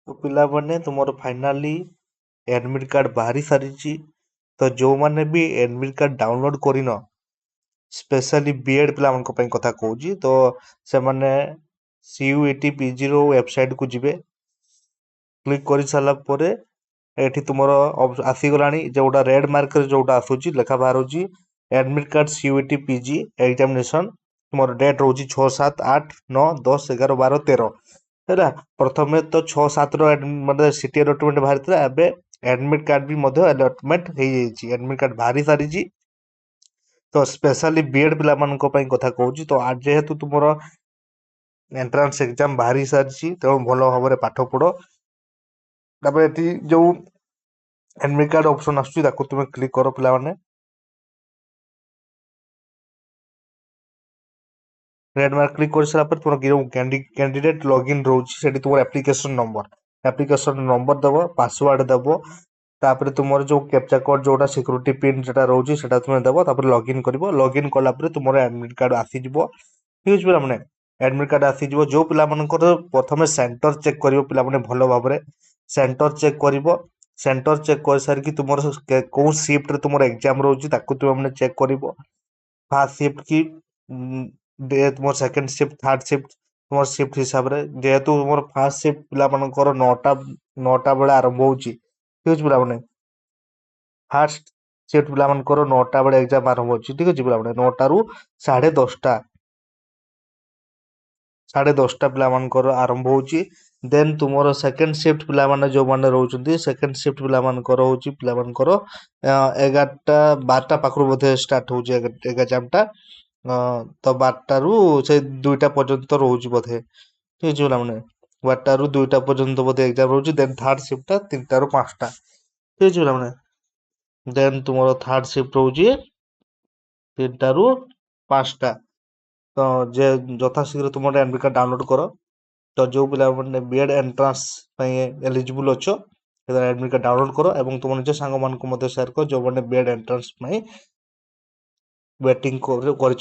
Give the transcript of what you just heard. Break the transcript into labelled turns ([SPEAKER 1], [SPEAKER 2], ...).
[SPEAKER 1] तो पिलामाने तुमर finally admit card बाहरी सारी। तो जो माने भी एडमिट कार्ड डाउनलोड करिन स्पेशली बीएड पिला मानक पई कथा कहूजी। तो से माने CUET PG रो वेबसाइट को जिबे क्लिक कर सारा पर एठी तुमर आसीगलानी जोटा रेड मार्क जोटा आसूची लेखा बाहर होची admit card CUET PG examination तुमर डेट रोची 6 7 8 9 10 11 12 13 है। प्रथमे तो 6 7 रो मतलब सिटी अलॉटमेंट बाहरी था। एबे एडमिट कार्ड भी मध्य अलॉटमेंट हो जाइए एडमिट कार्ड बाहरी सारी। तो स्पेशली बीएड पिला मानक पई कथा कहूची। तो आज जेहेतु तुमर एंट्रांस एग्जाम बाहरी सारी तेणु भल भाव पाठ पढ़। तापर एटी जो एडमिट कार्ड ऑप्शन आसुची ताको तुमे क्लिक करो पिला माने। रेड मार्क क्लिक कर सारा पर तुम कैंडिडेट लॉगिन रोची सेठी तुम एप्लिकेशन नंबर दबो पासवर्ड दबो तापर तुम जो कैप्चा कोड जोटा सिक्योरिटी पिन जेटा रोची सेटा तुम दबो तापर लॉगिन करबो। लॉगिन कला पर तुम एडमिट कार्ड आसी जिवो। ठीक अछि पिला माने एडमिट कार्ड आसी जिवो। जो पिला मानकर प्रथमे सेंटर चेक करिवो पिला माने भलो भाबरे सेंटर चेक करिवो। सेंटर चेक कर सार कि तुम को शिफ्ट रे तुम एग्जाम रोची ताको तुम माने चेक करिवो। फर्स्ट शिफ्ट की डे तुम सेकंड शिफ्ट थर्ड शिफ्ट तुम शिफ्ट हिसाब रे जेहेतु तुम फर्स्ट शिफ्ट पिला मानकर 9टा बेले आरंभ होची। ठीक अछि पिला माने फर्स्ट शिफ्ट पिला मानकर 9टा बेले एग्जाम आरंभ होची। ठीक अछि पिला माने 9टा रु 10:30 10:30 पिला मानकर आरंभ होची। देन तुमरो सेकंड शिफ्ट पिला माने जो माने रहउचंती सेकंड शिफ्ट पिला मानकर होची पिला मानकर 11टा 12टा पाखरु बोधे स्टार्ट होची एग्जाम टा। तो 12टा रु से 2टा पर्यंत रहउची बोधे। ठीक अछि पिला माने 12टा रु 2टा पर्यंत बोधे एग्जाम रहउची। देन थर्ड शिफ्ट टा 3टा रु 5टा। ठीक अछि पिला माने देन तुमरो थर्ड शिफ्ट रहउची 3टा रु 5टा। तो जे यथाशीघ्र तुम एडमिट कार्ड डाउनलोड करो। तो जो पिला माने बीएड एंट्रांस पई एलिजिबल अछो एडमिट कार्ड डाउनलोड करो एवं तुम निज सांग मान को मध्य शेयर करो जो माने बीएड एंट्रांस पई वेटिंग कर